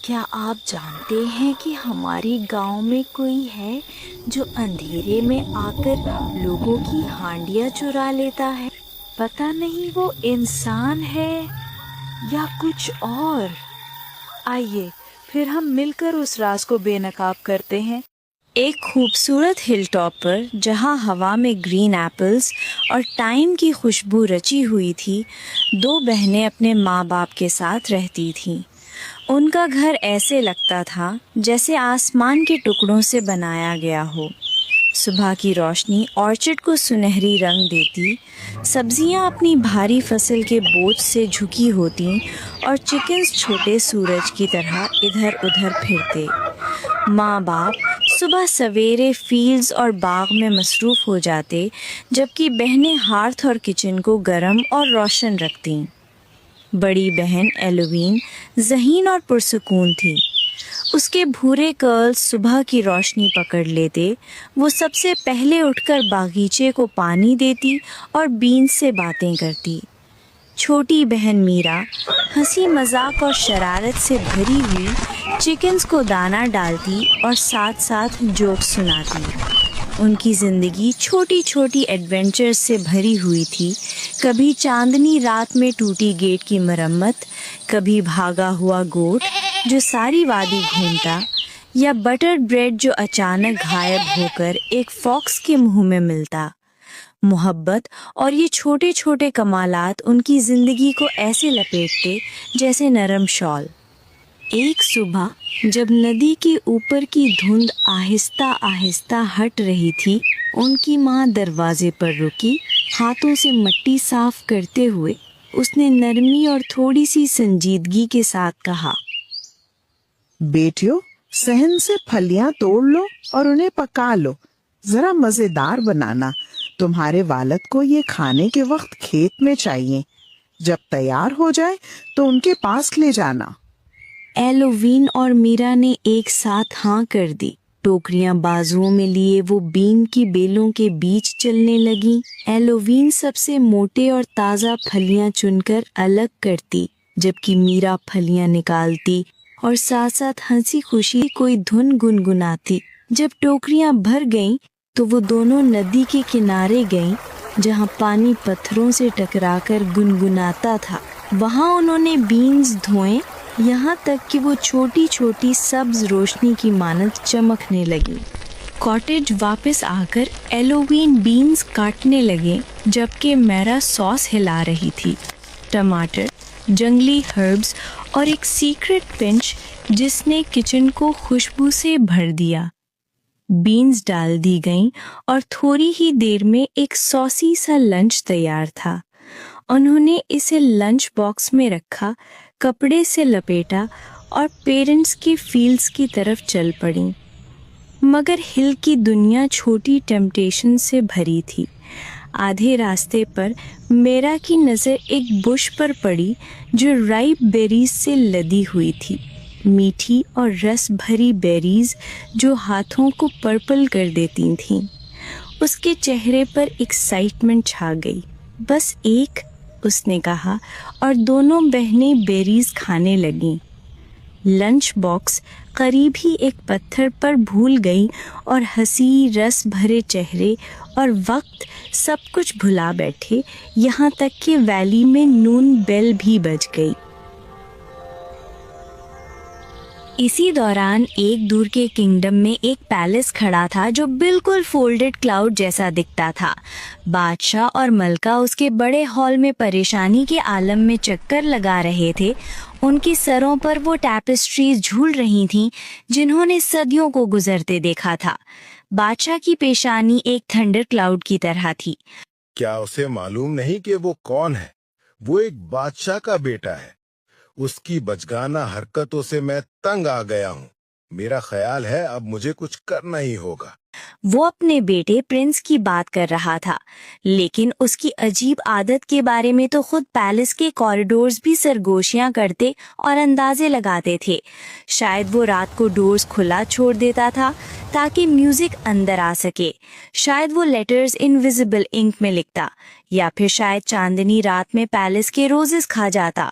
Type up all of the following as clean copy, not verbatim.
کیا آپ جانتے ہیں کہ ہمارے گاؤں میں کوئی ہے جو اندھیرے میں آ کر لوگوں کی ہانڈیاں چرا لیتا ہے؟ پتہ نہیں وہ انسان ہے یا کچھ اور۔ آئیے پھر ہم مل کر اس راز کو بے نقاب کرتے ہیں۔ ایک خوبصورت ہل ٹاپ پر جہاں ہوا میں گرین ایپلز اور ٹائم کی خوشبو رچی ہوئی تھی، دو بہنیں اپنے ماں باپ کے ساتھ رہتی تھیں۔ ان کا گھر ایسے لگتا تھا جیسے آسمان کے ٹکڑوں سے بنایا گیا ہو۔ صبح کی روشنی آرچڈ کو سنہری رنگ دیتی، سبزیاں اپنی بھاری فصل کے بوجھ سے جھکی ہوتیں اور چکنز چھوٹے سورج کی طرح ادھر ادھر پھرتے۔ ماں باپ صبح سویرے فیلڈز اور باغ میں مصروف ہو جاتے، جبکہ بہنیں ہارتھ اور کچن کو گرم اور روشن رکھتیں۔ بڑی بہن ایلوین ذہین اور پرسکون تھی۔ اس کے بھورے کرلز صبح کی روشنی پکڑ لیتے، وہ سب سے پہلے اٹھ کر باغیچے کو پانی دیتی اور بینز سے باتیں کرتی۔ چھوٹی بہن میرا ہنسی مذاق اور شرارت سے بھری ہوئی چکنز کو دانہ ڈالتی اور ساتھ ساتھ جوک سناتی۔ ان کی زندگی چھوٹی چھوٹی ایڈونچرز سے بھری ہوئی تھی، کبھی چاندنی رات میں ٹوٹی گیٹ کی مرمت، کبھی بھاگا ہوا گوٹ جو ساری وادی گھومتا، یا بٹر بریڈ جو اچانک غائب ہو کر ایک فاکس کے منہ میں ملتا۔ محبت اور یہ چھوٹے چھوٹے کمالات ان کی زندگی کو ایسے لپیٹتے جیسے نرم شال۔ ایک صبح جب ندی کے اوپر کی دھند آہستہ آہستہ ہٹ رہی تھی، ان کی ماں دروازے پر رکی، ہاتھوں سے مٹی صاف کرتے ہوئے اس نے نرمی اور تھوڑی سی سنجیدگی کے ساتھ کہا، بیٹیو، صحن سے پھلیاں توڑ لو اور انہیں پکا لو، ذرا مزیدار بنانا۔ تمہارے والد کو یہ کھانے کے وقت کھیت میں چاہیے، جب تیار ہو جائے تو ان کے پاس لے جانا۔ ایلوین اور میرا نے ایک ساتھ ہاں کر دی۔ ٹوکریاں بازوؤں میں لیے وہ بین کی بیلوں کے بیچ چلنے لگیں۔ ایلوین سب سے موٹے اور تازہ پھلیاں چن کر الگ کرتی، جبکہ میرا پھلیاں نکالتی اور ساتھ ساتھ ہنسی خوشی کوئی دھن گنگناتی۔ جب ٹوکریاں بھر گئیں تو وہ دونوں ندی کے کنارے گئیں، جہاں پانی پتھروں سے ٹکرا کر گنگناتا تھا۔ وہاں انہوں نے بینز دھوئے، یہاں تک کہ وہ چھوٹی چھوٹی سبز روشنی کی مانند چمکنے لگی۔ کاٹیج واپس آ کر ایلوین بینز کاٹنے لگے، جبکہ میرا ساس ہلا رہی تھی۔ ٹماٹر، جنگلی ہربز اور ایک سیکرٹ پنچ جس نے کچن کو خوشبو سے بھر دیا۔ بینز ڈال دی گئیں اور تھوڑی ہی دیر میں ایک سوسی سا لنچ تیار تھا۔ انہوں نے اسے لنچ باکس میں رکھا، کپڑے سے لپیٹا اور پیرنٹس کے فیلڈز کی طرف چل پڑیں۔ مگر ہل کی دنیا چھوٹی ٹیمپٹیشن سے بھری تھی۔ آدھے راستے پر میرا کی نظر ایک بش پر پڑی جو رائپ بیریز سے لدی ہوئی تھی، میٹھی اور رس بھری بیریز جو ہاتھوں کو پرپل کر دیتی تھیں۔ اس کے چہرے پر ایکسائٹمنٹ چھا گئی۔ بس ایک، اس نے کہا، اور دونوں بہنیں بیریز کھانے لگیں۔ لنچ باکس قریب ہی ایک پتھر پر بھول گئی اور ہنسی، رس بھرے چہرے اور وقت سب کچھ بھلا بیٹھے، یہاں تک کہ ویلی میں نون بیل بھی بج گئی۔ اسی دوران ایک دور کے کنگڈم میں ایک پیلس کھڑا تھا جو بالکل فولڈڈ کلاؤڈ جیسا دکھتا تھا۔ بادشاہ اور ملکہ اس کے بڑے ہال میں پریشانی کے عالم میں چکر لگا رہے تھے۔ ان کے سروں پر وہ ٹیپسٹریز جھول رہی تھیں جنہوں نے صدیوں کو گزرتے دیکھا تھا۔ بادشاہ کی پیشانی ایک تھنڈر کلاؤڈ کی طرح تھی۔ کیا اسے معلوم نہیں کہ وہ کون ہے؟ وہ ایک بادشاہ کا بیٹا ہے۔ اس کی بچگانہ حرکتوں سے میں تنگ آ گیا ہوں۔ میرا خیال ہے اب مجھے کچھ کرنا ہی ہوگا۔ وہ اپنے بیٹے پرنس کی بات کر رہا تھا، لیکن اس کی عجیب عادت کے بارے میں تو خود پیلس کے کوریڈورز بھی سرگوشیاں کرتے اور اندازے لگاتے تھے۔ شاید وہ رات کو ڈورز کھلا چھوڑ دیتا تھا تاکہ میوزک اندر آ سکے، شاید وہ لیٹرز انویزیبل انک میں لکھتا، یا پھر شاید چاندنی رات میں پیلس کے روزز کھا جاتا۔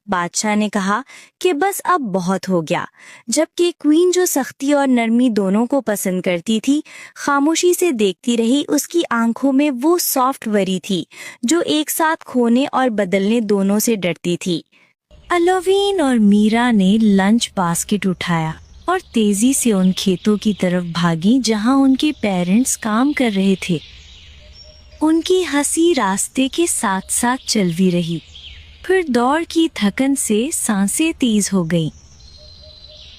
بادشاہ نے کہا کہ بس اب بہت ہو گیا، جبکہ کوئین جو سختی اور نرمی دونوں کو پسند کرتی تھی خاموشی سے دیکھتی رہی۔ اس کی آنکھوں میں وہ سافٹ وری تھی جو ایک ساتھ کھونے اور بدلنے دونوں سے ڈرتی تھی۔ ایلوین اور میرا نے لنچ باسکٹ اٹھایا اور تیزی سے ان کھیتوں کی طرف بھاگی جہاں ان کے پیرنٹس کام کر رہے تھے۔ ان کی ہنسی راستے کے ساتھ ساتھ چلتی رہی، پھر دوڑ کی تھکن سے سانسیں تیز ہو گئیں۔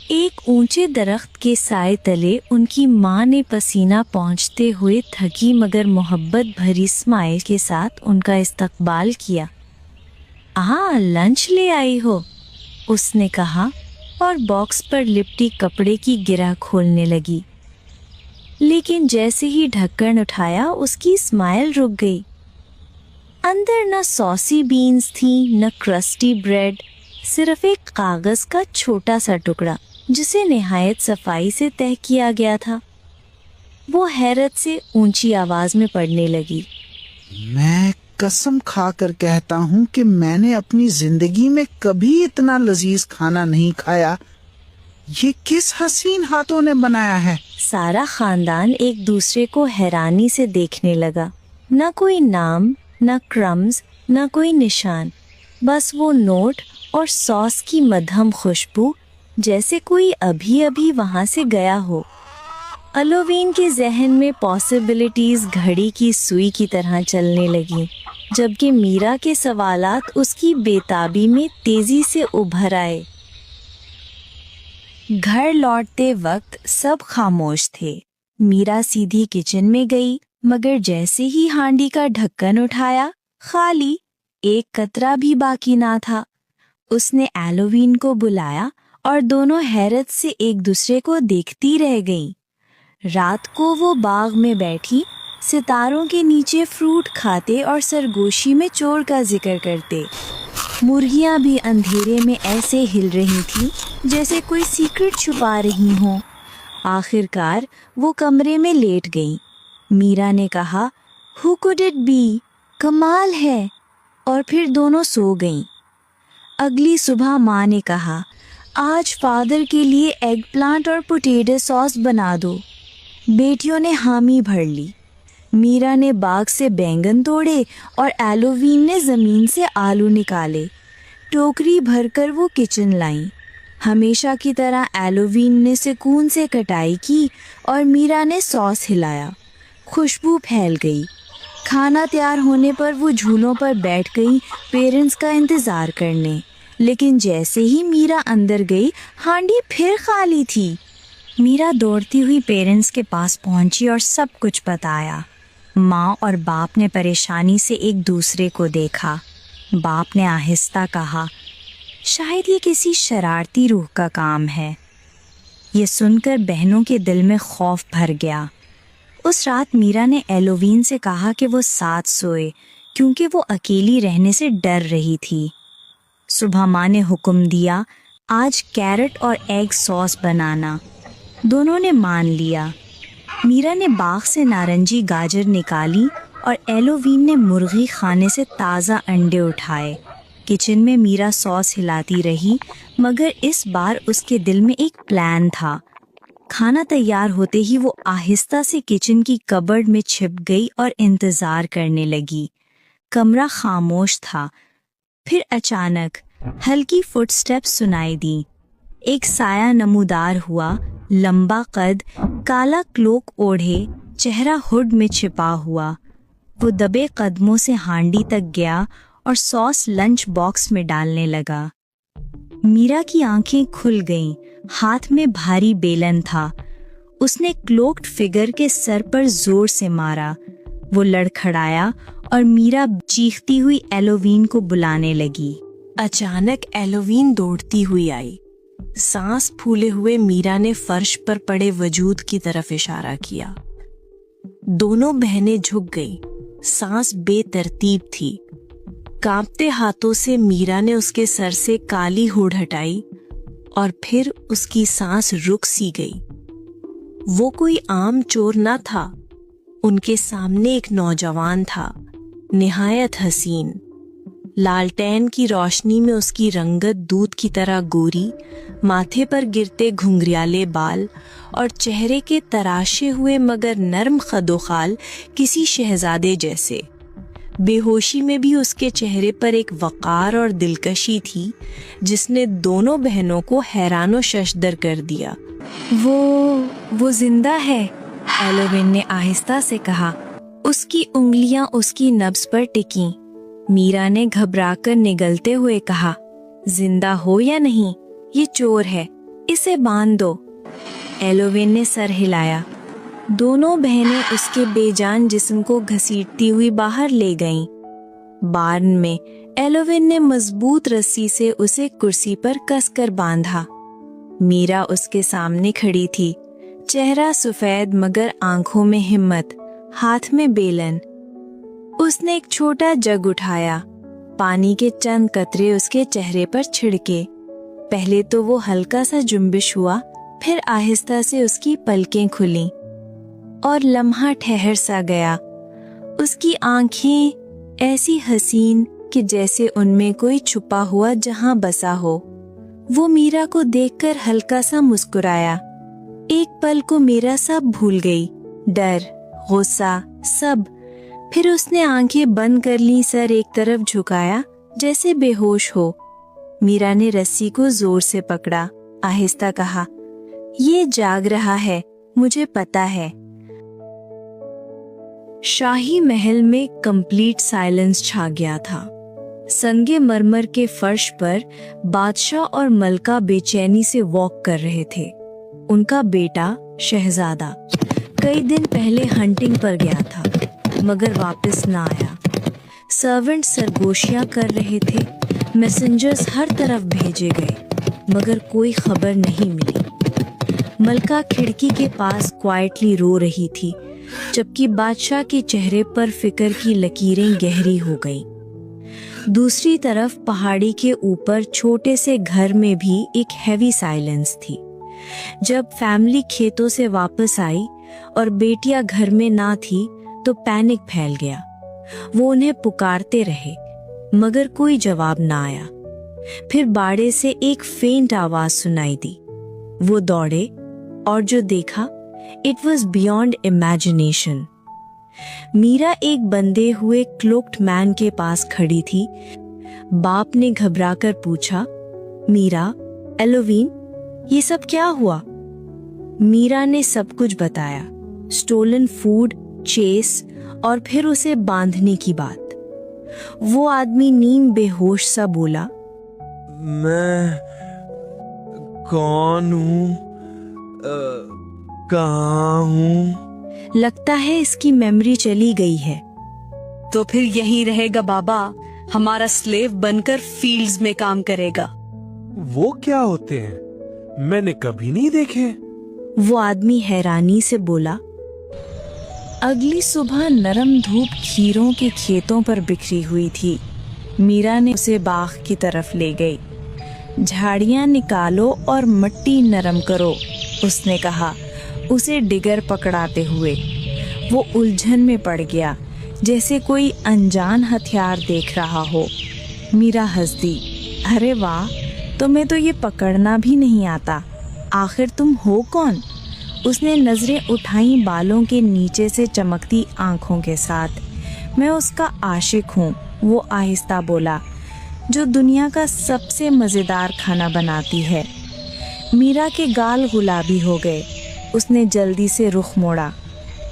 ایک اونچے درخت کے سائے تلے ان کی ماں نے پسینہ پہنچتے ہوئے تھکی مگر محبت بھری اسمائل کے ساتھ ان کا استقبال کیا۔ لنچ لے آئی ہو، اس نے کہا اور باکس پر لپٹی کپڑے کی گرہ کھولنے لگی، لیکن جیسے ہی ڈھکن اٹھایا اس کی اسمائل رک گئی۔ اندر نہ سوسی بینز تھیں نہ کرسٹی بریڈ، صرف ایک کاغذ کا چھوٹا سا ٹکڑا جسے نہایت صفائی سے تہہ کیا گیا تھا۔ وہ حیرت سے اونچی آواز میں پڑھنے لگی۔ میں قسم کھا کر کہتا ہوں کہ میں نے اپنی زندگی میں کبھی اتنا لذیذ کھانا نہیں کھایا۔ یہ کس حسین ہاتھوں نے بنایا ہے؟ سارا خاندان ایک دوسرے کو حیرانی سے دیکھنے لگا۔ نہ کوئی نام، نہ کرمز، نہ کوئی نشان، بس وہ نوٹ اور ساس کی مدھم خوشبو، جیسے کوئی ابھی ابھی وہاں سے گیا ہو۔ ایلوین کے ذہن میں پاسبلٹیز گھڑی کی سوئی کی طرح چلنے لگیں، جبکہ میرا کے سوالات اس کی بے تابی میں تیزی سے ابھر آئے۔ گھر لوٹتے وقت سب خاموش تھے۔ میرا سیدھی کچن میں گئی، مگر جیسے ہی ہانڈی کا ڈھکن اٹھایا، خالی، ایک قطرہ بھی باقی نہ تھا۔ اس نے ایلوین کو بلایا اور دونوں حیرت سے ایک دوسرے کو دیکھتی رہ گئیں۔ رات کو وہ باغ میں بیٹھی ستاروں کے نیچے فروٹ کھاتے اور سرگوشی میں چور کا ذکر کرتے۔ مرغیاں بھی اندھیرے میں ایسے ہل رہی تھیں جیسے کوئی سیکرٹ چھپا رہی ہوں۔ آخر کار وہ کمرے میں لیٹ گئیں۔ میرا نے کہا، "Who could it be؟ کمال ہے!" اور پھر دونوں سو گئیں۔ اگلی صبح ماں نے کہا، "آج فادر کے لیے ایگ پلانٹ اور پوٹیٹو ساس بنا دو۔" بیٹیوں نے حامی بھر لی۔ میرا نے باغ سے بینگن توڑے اور ایلوین نے زمین سے آلو نکالے۔ ٹوکری بھر کر وہ کچن لائیں۔ ہمیشہ کی طرح ایلوین نے سکون سے کٹائی کی اور میرا نے ساس ہلایا۔ خوشبو پھیل گئی۔ کھانا تیار ہونے پر وہ جھولوں پر بیٹھ گئی پیرنٹس کا انتظار کرنے، لیکن جیسے ہی میرا اندر گئی ہانڈی پھر خالی تھی۔ میرا دوڑتی ہوئی پیرنٹس کے پاس پہنچی اور سب کچھ بتایا۔ ماں اور باپ نے پریشانی سے ایک دوسرے کو دیکھا۔ باپ نے آہستہ کہا، "شاید یہ کسی شرارتی روح کا کام ہے۔" یہ سن کر بہنوں کے دل میں خوف بھر گیا۔ اس رات میرا نے ایلوین سے کہا کہ وہ ساتھ سوئے کیونکہ وہ اکیلی رہنے سے ڈر رہی تھی۔ صبح ماں نے حکم دیا، "آج کیرٹ اور ایگ ساس بنانا۔" دونوں نے مان لیا۔ میرا نے باغ سے نارنجی گاجر نکالی اور ایلوین نے مرغی خانے سے تازہ انڈے اٹھائے۔ کچن میں میرا ساس ہلاتی رہی، مگر اس بار اس کے دل میں ایک پلان تھا۔ کھانا تیار ہوتے ہی وہ آہستہ سے کچن کی کبرڈ میں چھپ گئی اور انتظار کرنے لگی۔ کمرہ خاموش تھا۔ پھر اچانک ہلکی فٹ سٹیپس سنائی دیں۔ ایک سایہ نمودار ہوا، لمبا قد، کالا کلوک اوڑھے، چہرہ ہڈ میں چھپا ہوا۔ وہ دبے قدموں سے ہانڈی تک گیا اور ساس لنچ باکس میں ڈالنے لگا۔ میرا کی آنکھیں کھل گئیں، ہاتھ میں بھاری بیلن تھا۔ اس نے کلوکڈ فگر کے سر پر زور سے مارا۔ وہ لڑکھڑایا اور میرا چیختی ہوئی ایلوین کو بلانے لگی۔ اچانک ایلوین دوڑتی ہوئی آئی۔ سانس پھولے ہوئے میرا نے فرش پر پڑے وجود کی طرف اشارہ کیا۔ دونوں بہنیں جھک گئیں۔ سانس بے ترتیب تھی۔ کانپتے ہاتھوں سے میرا نے اس کے سر سے کالی ہوڑ ہٹائی اور پھر اس کی سانس رک سی گئی۔ وہ کوئی عام چور نہ تھا۔ ان کے سامنے ایک نوجوان تھا، نہایت حسین۔ लालटेन की रोशनी में उसकी रंगत दूध की तरह गोरी, माथे पर गिरते घुंघरियाले बाल और चेहरे के तराशे हुए मगर नर्म खदोखाल किसी शहजादे जैसे। बेहोशी में भी उसके चेहरे पर एक वक़ार और दिलकशी थी जिसने दोनों बहनों को हैरानो शशदर कर दिया। वो जिंदा है, एलोविन ने आहिस्ता से कहा। उसकी उंगलियां उसकी नब्ज पर टिकीं। मीरा ने घबराकर निगलते हुए कहा, जिंदा हो या नहीं, ये चोर है, इसे बांध दो। एलोविन ने सर हिलाया। दोनों बहनें उसके बेजान जिस्म को घसीटती हुई बाहर ले गईं। बार्न में एलोविन ने मजबूत रस्सी से उसे कुर्सी पर कसकर बांधा। मीरा उसके सामने खड़ी थी, चेहरा सफेद मगर आंखों में हिम्मत, हाथ में बेलन। उसने एक छोटा जग उठाया, पानी के चंद कतरे उसके चेहरे पर छिड़के। पहले तो वो हल्का सा जुम्बिश हुआ, फिर आहिस्ता से उसकी पलकें खुलीं और लम्हा ठहर सा गया। उसकी आंखें ऐसी हसीन कि जैसे उनमें कोई छुपा हुआ जहां बसा हो। वो मीरा को देखकर हल्का सा मुस्कुराया। एक पल को मीरा सब भूल गई, डर, गुस्सा, सब। फिर उसने आंखें बंद कर ली, सर एक तरफ झुकाया जैसे बेहोश हो। मीरा ने रस्सी को जोर से पकड़ा, आहिस्ता कहा, ये जाग रहा है, मुझे पता है। शाही महल में कंप्लीट साइलेंस छा गया था। संगे मरमर के फर्श पर बादशाह और मलका बेचैनी से वॉक कर रहे थे। उनका बेटा शहजादा कई दिन पहले हंटिंग पर गया था मगर वापस ना आया। सर्वेंट सरगोशियां कर रहे थे, मैसेंजर्स हर तरफ भेजे गए मगर कोई खबर नहीं मिली। मलका खिड़की के पास क्वाइटली रो रही थी, जबकि बादशाह के चेहरे पर फिक्र की लकीरें गहरी हो गईं। दूसरी तरफ पहाड़ी के ऊपर छोटे से घर में भी एक हैवी साइलेंस थी। जब फैमिली खेतों से वापस आई और बेटियां घर में ना थी तो पैनिक फैल गया। वो उन्हें पुकारते रहे मगर कोई जवाब ना आया। फिर बाड़े से एक फेंट आवाज सुनाई दी। वो दौड़े और जो देखा, it was beyond imagination. Meera एक बंधे हुए क्लोक्ड मैन के पास खड़ी थी। बाप ने घबराकर पूछा, मीरा, एलोविन, ये सब क्या हुआ? मीरा ने सब कुछ बताया, स्टोलन फूड, चेस और फिर उसे बांधने की बात। वो आदमी नीम बेहोश सा बोला, मैं कौन हूँ, कहाँ हूँ? लगता है इसकी मेमोरी चली गई है। तो फिर यहीं रहेगा बाबा, हमारा स्लेव बनकर फील्ड्स में काम करेगा। वो क्या होते हैं? मैंने कभी नहीं देखे। वो आदमी हैरानी से बोला। अगली सुबह नरम धूप खीरों के खेतों पर बिखरी हुई थी। मीरा ने उसे बाग की तरफ ले गई। झाड़ियां निकालो और मिट्टी नरम करो, उसने कहा, उसे डिगर पकड़ाते हुए। वो उलझन में पड़ गया, जैसे कोई अनजान हथियार देख रहा हो। मीरा हंस दी। अरे वाह, तुम्हें तो ये पकड़ना भी नहीं आता। आखिर तुम हो कौन? उसने नजरें उठाई बालों के नीचे से चमकती आंखों के साथ। मैं उसका आशिक हूँ, वो आहिस्ता बोला, जो दुनिया का सबसे मजेदार खाना बनाती है। मीरा के गाल गुलाबी हो गए। उसने जल्दी से रुख मोड़ा।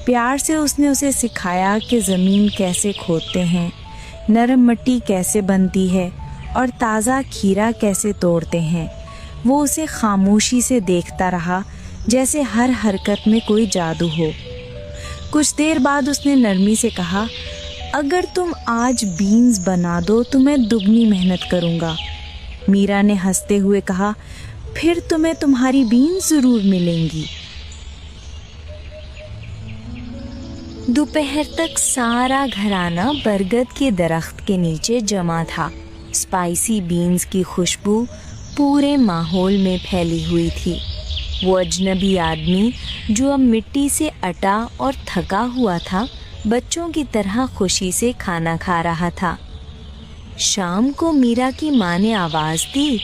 प्यार से उसने उसे सिखाया कि ज़मीन कैसे खोदते हैं, नरम मिट्टी कैसे बनती है और ताज़ा खीरा कैसे तोड़ते हैं। वो उसे खामोशी से देखता रहा, जैसे हर हरकत में कोई जादू हो। कुछ देर बाद उसने नरमी से कहा, अगर तुम आज बीन्स बना दो तो मैं दुगनी मेहनत करूँगा। मीरा ने हंसते हुए कहा, फिर तुम्हें तुम्हारी बीन्स ज़रूर मिलेंगी। दोपहर तक सारा घराना बरगद के दरख्त के नीचे जमा था। स्पाइसी बीन्स की खुशबू पूरे माहौल में फैली हुई थी। वो अजनबी आदमी जो अब मिट्टी से अटा और थका हुआ था, बच्चों की तरह खुशी से खाना खा रहा था। शाम को मीरा की माँ ने आवाज दी,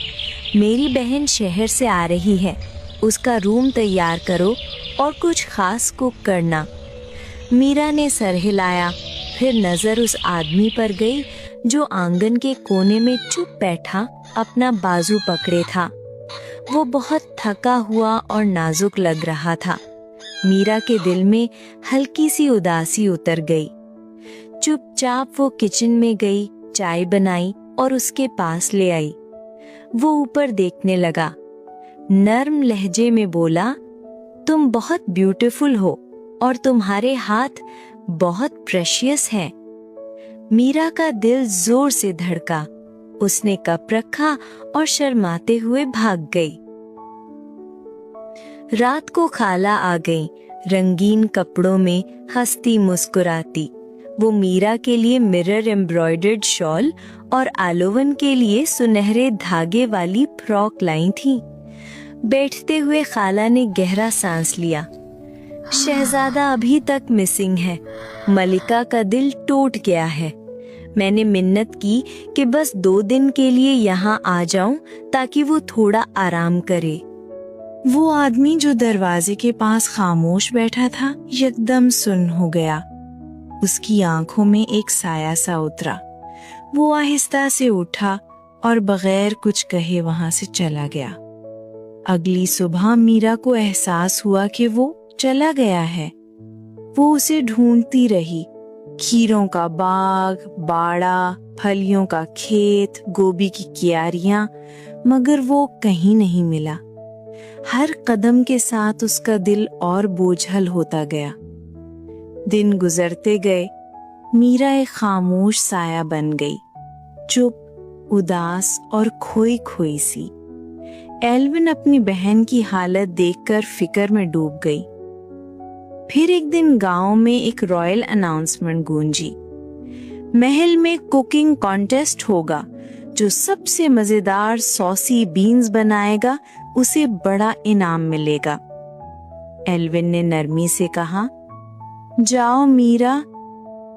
मेरी बहन शहर से आ रही है, उसका रूम तैयार करो और कुछ खास कुक करना। मीरा ने सर हिलाया, फिर नजर उस आदमी पर गई जो आंगन के कोने में चुप बैठा अपना बाजू पकड़े था। वो बहुत थका हुआ और नाजुक लग रहा था। मीरा के दिल में हल्की सी उदासी उतर गई। चुपचाप वो किचन में गई, चाय बनाई और उसके पास ले आई। वो ऊपर देखने लगा, नर्म लहजे में बोला, तुम बहुत ब्यूटीफुल हो और तुम्हारे हाथ बहुत प्रेशियस हैं। मीरा का दिल जोर से धड़का। उसने कप रखा और शर्माते हुए भाग गई। रात को खाला आ गई, रंगीन कपड़ों में, हंसती मुस्कुराती। वो मीरा के लिए मिरर एम्ब्रॉयडर्ड शॉल और आलोवन के लिए सुनहरे धागे वाली फ्रॉक लाई थी। बैठते हुए खाला ने गहरा सांस लिया। शहजादा अभी तक मिसिंग है। मलिका का दिल टूट गया है। मैंने मिन्नत की कि बस 2 दिन के लिए यहाँ आ जाऊं ताकि वो थोड़ा आराम करे। वो आदमी जो दरवाजे के पास खामोश बैठा था एकदम सुन्न हो गया। उसकी आंखों में एक साया सा उतरा। वो आहिस्ता से उठा और बगैर कुछ कहे वहां से चला गया। अगली सुबह मीरा को एहसास हुआ कि वो चला गया है। वो उसे ढूंढती रही। खीरों का बाग, बाड़ा, फलियों का खेत, गोभी की क्यारियां, मगर वो कहीं नहीं मिला। हर कदम के साथ उसका दिल और बोझल होता गया। दिन गुजरते गए। मीरा एक खामोश साया बन गई, चुप, उदास और खोई खोई सी। एल्विन अपनी बहन की हालत देखकर फिक्र में डूब गई। फिर एक दिन गांव में एक रॉयल अनाउंसमेंट गूंजी। महल में कुकिंग कॉन्टेस्ट होगा। जो सबसे मजेदार सॉसी बीन्स बनाएगा उसे बड़ा इनाम मिलेगा। एल्विन ने नरमी से कहा, जाओ मीरा।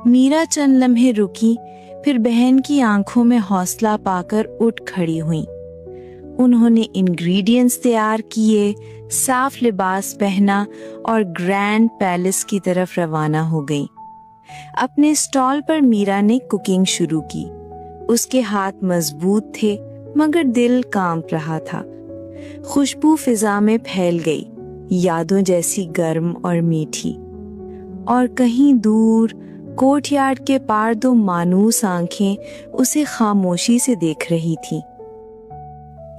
मीरा चंद लम्हे रुकी, फिर बहन की आंखों में हौसला पाकर उठ खड़ी हुई। उन्होंने इंग्रेडिएंट्स तैयार किए, साफ लिबास पहना और ग्रैंड पैलेस की तरफ रवाना हो गई। अपने स्टॉल पर मीरा ने कुकिंग शुरू की। उसके हाथ मजबूत थे मगर दिल कांप रहा था। खुशबू फिजा में फैल गई, यादों जैसी गर्म और मीठी। और कहीं दूर कोर्टयार्ड के पार 2 मानूस आंखें उसे खामोशी से देख रही थी।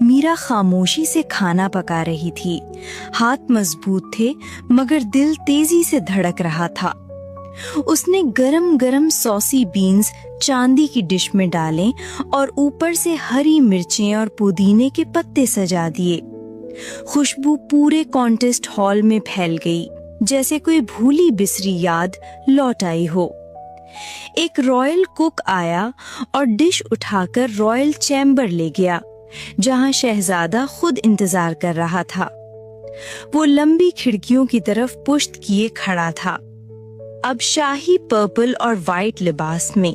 मीरा खामोशी से खाना पका रही थी। हाथ मजबूत थे मगर दिल तेजी से धड़क रहा था। उसने गरम गरम सॉसी बीन्स चांदी की डिश में डाले और ऊपर से हरी मिर्चें और पुदीने के पत्ते सजा दिए। खुशबू पूरे कॉन्टेस्ट हॉल में फैल गई, जैसे कोई भूली बिसरी याद लौट आई हो। एक रॉयल कुक आया और डिश उठाकर रॉयल चैम्बर ले गया, जहां शहजादा खुद इंतजार कर रहा था। वो लंबी खिड़कियों की तरफ पुश्त किए खड़ा था, अब शाही पर्पल और वाइट लिबास में।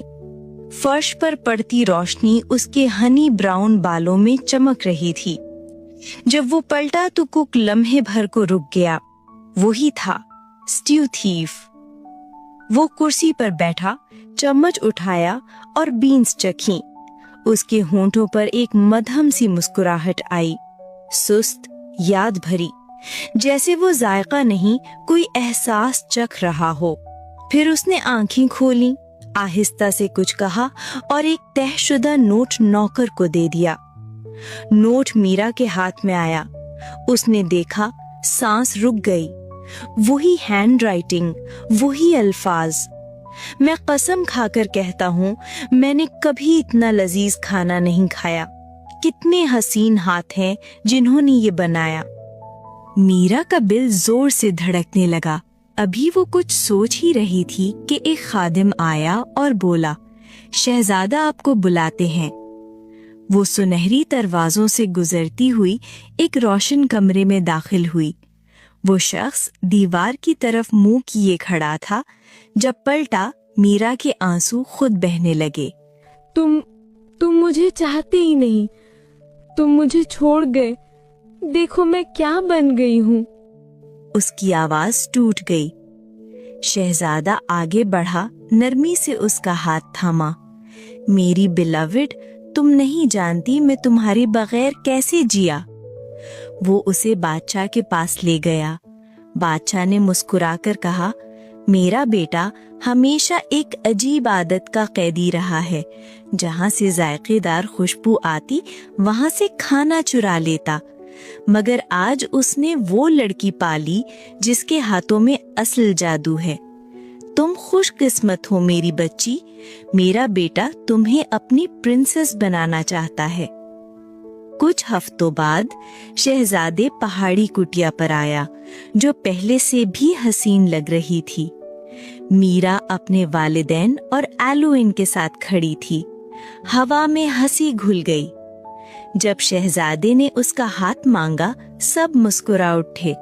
फर्श पर पड़ती रोशनी उसके हनी ब्राउन बालों में चमक रही थी। जब वो पलटा तो कुक लम्हे भर को रुक गया। वही था, स्ट्यू थीफ। वो कुर्सी पर बैठा, चम्मच उठाया और बीन्स चखी। उसके होंठों पर एक मध्यम सी मुस्कुराहट आई, सुस्त, याद भरी, जैसे वो जायका नहीं कोई एहसास चख रहा हो। फिर उसने आंखें खोली, आहिस्ता से कुछ कहा और एक तहशुदा नोट नौकर को दे दिया। नोट मीरा के हाथ में आया। उसने देखा, सांस रुक गई। वही हैंड राइटिंग, वही अल्फाज। मैं कसम खाकर कहता हूँ, मैंने कभी इतना लजीज खाना नहीं खाया। कितने हसीन हाथ हैं जिन्होंने ये बनाया। मीरा का दिल जोर से धड़कने लगा। अभी वो कुछ सोच ही रही थी कि एक खादिम आया और बोला, शहजादा आपको बुलाते हैं। वो सुनहरी दरवाजों से गुजरती हुई एक रोशन कमरे में दाखिल हुई। वो शख्स दीवार की तरफ मुंह किए खड़ा था। जब पलटा, मीरा के आंसू खुद बहने लगे। तुम मुझे चाहते ही नहीं, तुम मुझे छोड़ गए। देखो मैं क्या बन गई हूँ। उसकी आवाज टूट गई। शहजादा आगे बढ़ा, नरमी से उसका हाथ थामा। मेरी बिलवड, तुम नहीं जानती मैं तुम्हारे बगैर कैसे जिया। वो उसे बादशाह के पास ले गया। बादशाह ने मुस्कुराकर कहा, मेरा बेटा हमेशा एक अजीब आदत का कैदी रहा है। जहाँ से जायकेदार खुशबू आती वहाँ से खाना चुरा लेता, मगर आज उसने वो लड़की पाली जिसके हाथों में असल जादू है। तुम खुशकिस्मत हो मेरी बच्ची, मेरा बेटा तुम्हें अपनी प्रिंसेस बनाना चाहता है। कुछ हफ्तों बाद शहजादे पहाड़ी कुटिया पर आया, जो पहले से भी हसीन लग रही थी। मीरा अपने वालिदैन और एलुइन के साथ खड़ी थी। हवा में हंसी घुल गई। जब शहजादे ने उसका हाथ मांगा, सब मुस्कुरा उठे,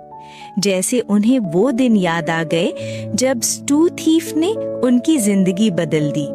जैसे उन्हें वो दिन याद आ गए जब स्टू थीफ ने उनकी जिंदगी बदल दी।